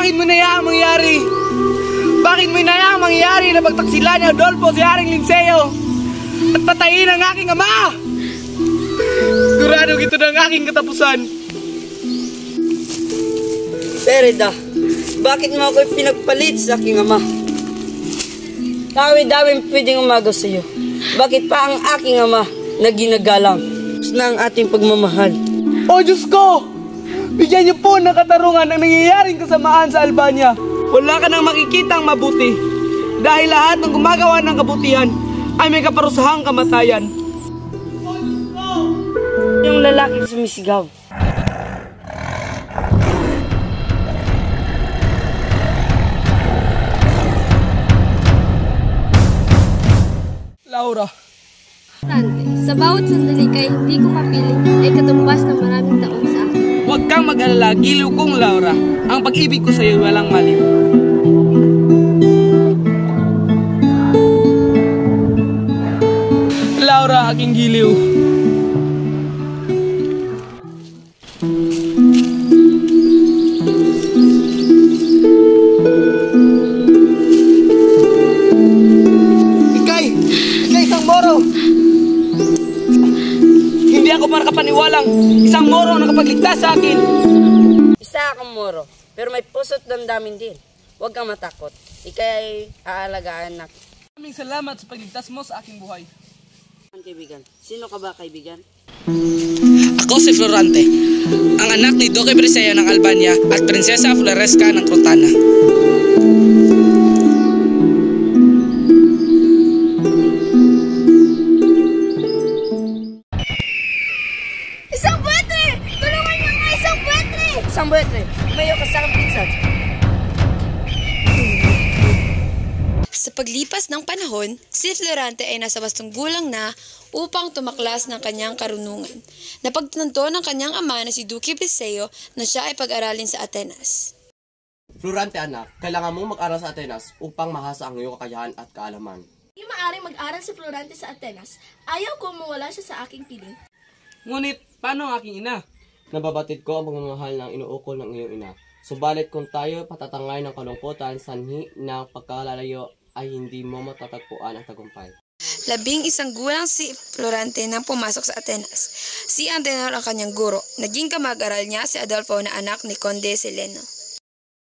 Bakit mo nayaang mangyari? Bakit mo nayaang mangyari na pagtaksila ni Adolfo si Haring Linceo at patayin ang aking ama? Sigurado ito na ang aking katapusan. Perida, bakit mo ako pinagpalit sa aking ama? Dami-daming pwedeng umagaw sa iyo. Bakit pa ang aking ama na ginagalang na ang ating pagmamahal? O Diyos ko! Bigyan niyo po ng katarungan ang nangyayaring kasamaan sa Albania. Wala ka nang makikitang mabuti dahil lahat ng gumagawa ng kabutihan ay may kaparusahang kamatayan. Yung lalaki sumisigaw. Laura. Sa bawat sandali kay hindi ko kapiling ay katumbas ng maraming taon sa akin. Huwag kang mag-alala, giliw kong Laura. Ang pag-ibig ko sa iyo walang maliw. Laura, aking giliw. Ikay isang moro. Hindi ako makapaniwalang isang moro ang nakapagligtas sa akin. Isa akong moro, pero may puso't damdamin din. Huwag kang matakot. Ika'y aalagaan na. Maraming salamat sa pagligtas mo sa aking buhay. Kaibigan, sino ka ba, kaibigan? Ako si Florante, ang anak ni Duque Briseño ng Albania at Prinsesa Floresca ng Crotona. Isang buwetre! Tulungan niyo nga isang buwetre! Isang buwetre, mayo ka sa aking pinsan. Sa paglipas ng panahon, si Florante ay nasa wastong gulang na upang tumaklas ng kanyang karunungan. Napagtanto ng kanyang ama na si Duque Briseño na siya ay pag-aralin sa Atenas. Florante anak, kailangan mong mag-aral sa Atenas upang mahasa ang iyong kakayahan at kaalaman. Hindi maaaring mag-aral si Florante sa Atenas. Ayaw ko mawala siya sa aking piling. Ngunit, paano ang aking ina? Nababatid ko ang pagmamahal ng inuukol ng iyong ina. Subalit kung tayo patatangay ng kalungkutan, sanhi ng pagkalalayo ay hindi mo matatagpuan ang tagumpay. 11 gulang si Florante nang pumasok sa Atenas. Si Antenor ang kanyang guro. Naging kamag-aral niya si Adolfo na anak ni Conde Sileno.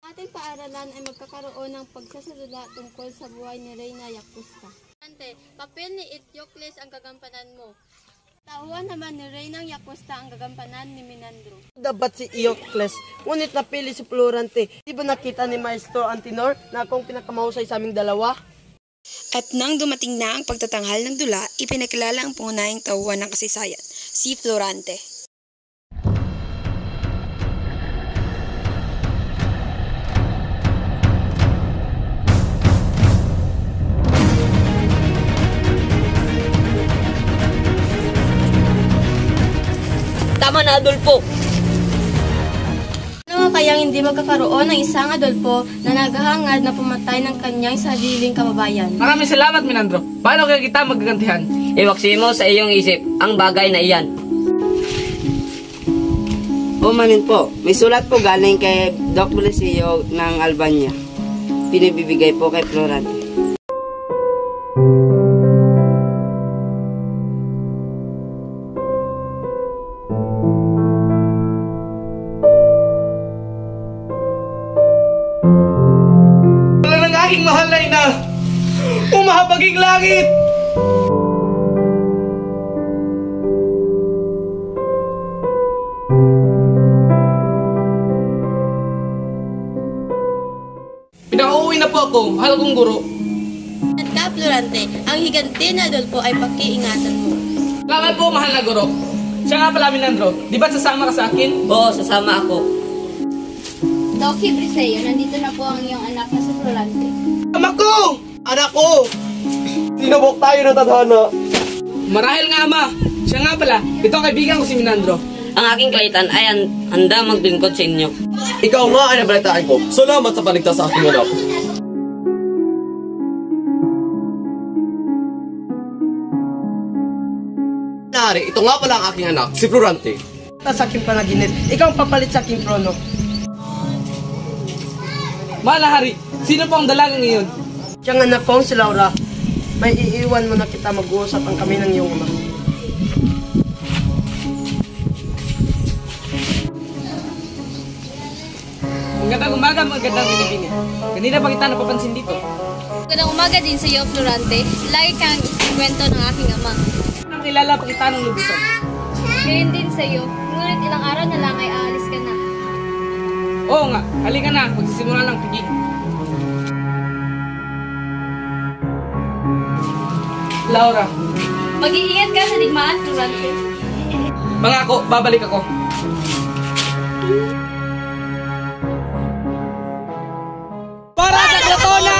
Ating paaralan ay magkakaroon ng pagsasalula tungkol sa buhay ni Reyna Yakusta. Ante, papel ni Eteocles ang gagampanan mo. Tauhan naman ni Reynang Yakusta ang gagampanan ni Menandro. Dapat si Eteocles, ngunit napili si Florante. Di ba nakita ni Maestro Antenor na akong pinakamahusay sa aming dalawa? At nang dumating na ang pagtatanghal ng dula, ipinakilala ang pangunahing tauhan ng kasaysayan, si Florante. Tama na, Adolfo! Ano kayang hindi magkakaroon ng isang Adolfo na naghahangad na pumatay ng kanyang sariling kababayan? Maraming salamat, Menandro. Paano kaya kita magagantihan? Iwaksi mo sa iyong isip ang bagay na iyan. Umanin po, may sulat po galing kay Doc Briseño ng Albania. Pinibibigay po kay Florante. Wala ng aking mahal na ina! Umahabaging langit! Pinaka-uwi na po ako, mahal kong guro. At ka, Florante, ang higanti na Adolfo ay pakiingatan mo. Salamat po, mahal na guro. Siya nga pala, Menandro. Di ba't sasama ka sa akin? Oo, sasama ako. Duque Briseño, nandito na po ang iyong anak na si Florante. Amak ko! Anak ko! Tinubok tayo ng tadhana. Marahil nga, ama. Siya nga pala, ito ang kaibigan ko si Menandro. Ang aking kaitan ay handa maglingkod sa inyo. Ikaw nga ay nabalitaan ko. Salamat sa paligtas sa aking anak. Nari, ito nga pala ang aking anak, si Florante. Sa aking panaginip, ikaw ang papalit sa aking trono. Mahal na hari, sino po ang dalagang iyon? Siyang anak kong si Laura. May iiwan mo na kita mag-uusap ang kami ng iyong ama. Magandang umaga, magandang binibini. Kanina pa kita napapansin dito. Magandang umaga din sa iyo, Florante. Lagi kang ikwento ng aking ama. Nang kilala pa kita ng lubusan. Gayon din sa iyo, ngunit ilang araw na lang ay aalis ka na. Oo nga, halika na, magsisimula ng piging. Laura, Mag-iingat ka sa digmaan, Florante. mangako, babalik ako. Para sa Glatona!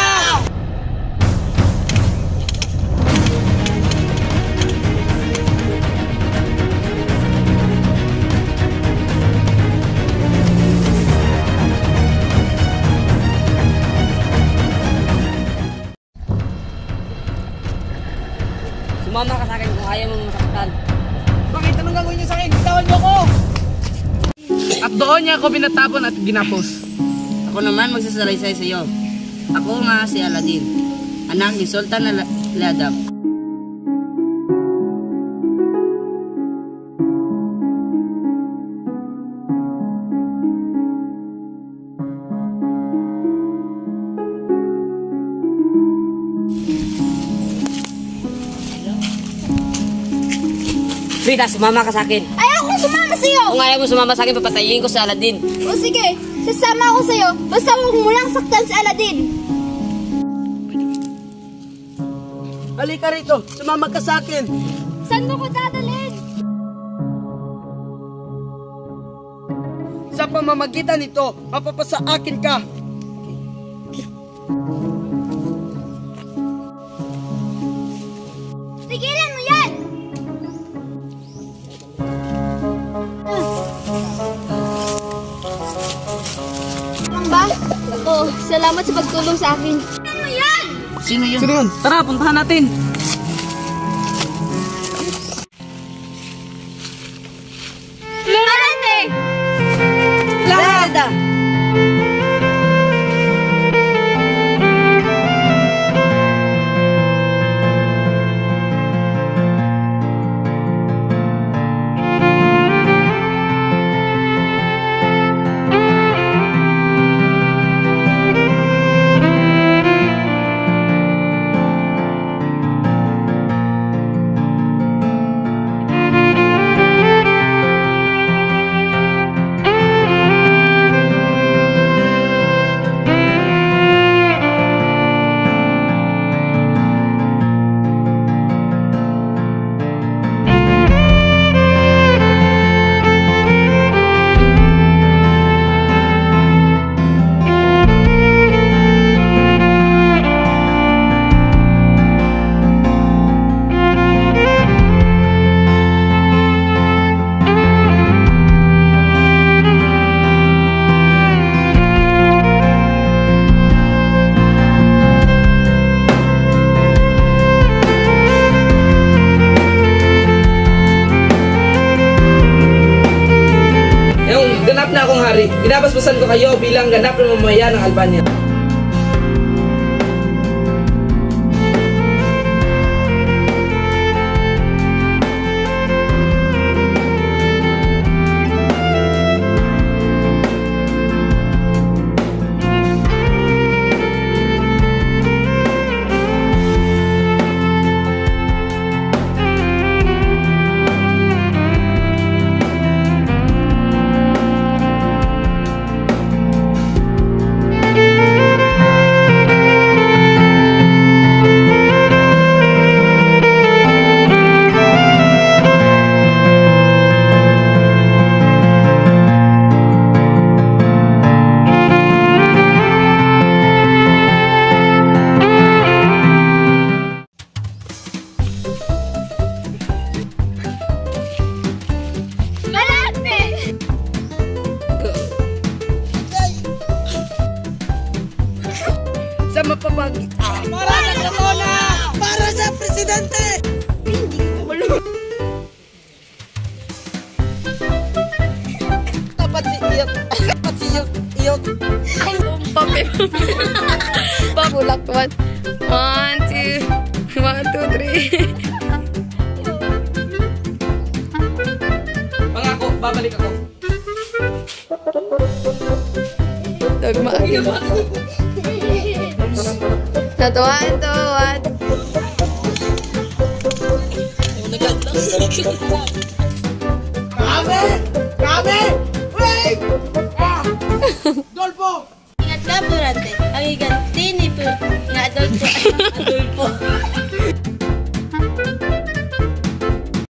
Sumama ka sa akin kung ayaw mong masaktan. Bakit anong gagawin niyo sa akin? Bitawan niyo ako! At doon niya ako binatapon at ginapos. Ako naman magsasalaysay sa iyo. Ako nga si Aladdin, anak ni Sultan Al-Adab. Frida, sumama ka sa akin. Ayaw ko sumama sa iyo! Kung ayaw mo sumama sa akin, papatayin ko si Aladdin. O sige, sasama ako sa iyo. Basta huwag mo lang saktan si Aladdin. Halika rito, sumama ka sa akin. Saan mo ko dadalhin? Sa pamamagitan nito, mapapasa akin ka. Tigilan mo yan! Ano ba? Oh, salamat sa pagtulong sa akin. Ano yan? Sino yun? Sino yun? Tara, puntahan natin. Florante! Lada! Ganap na akong hari. Binabasbasan ko kayo bilang ganap na mamamayan ng Albania. Sa mapamagitan. Para sa Glatona! Para sa Presidente! Dapat si Iyot. Dapat si Iyot. Papi. Pabulak. 1, 2, 3. Pangako, babalik ako. Dogma. Natuwaan to. 1. Dolpo! Ingat ka, Florante. Ang iganti ni nga Adolfo. Dolpo!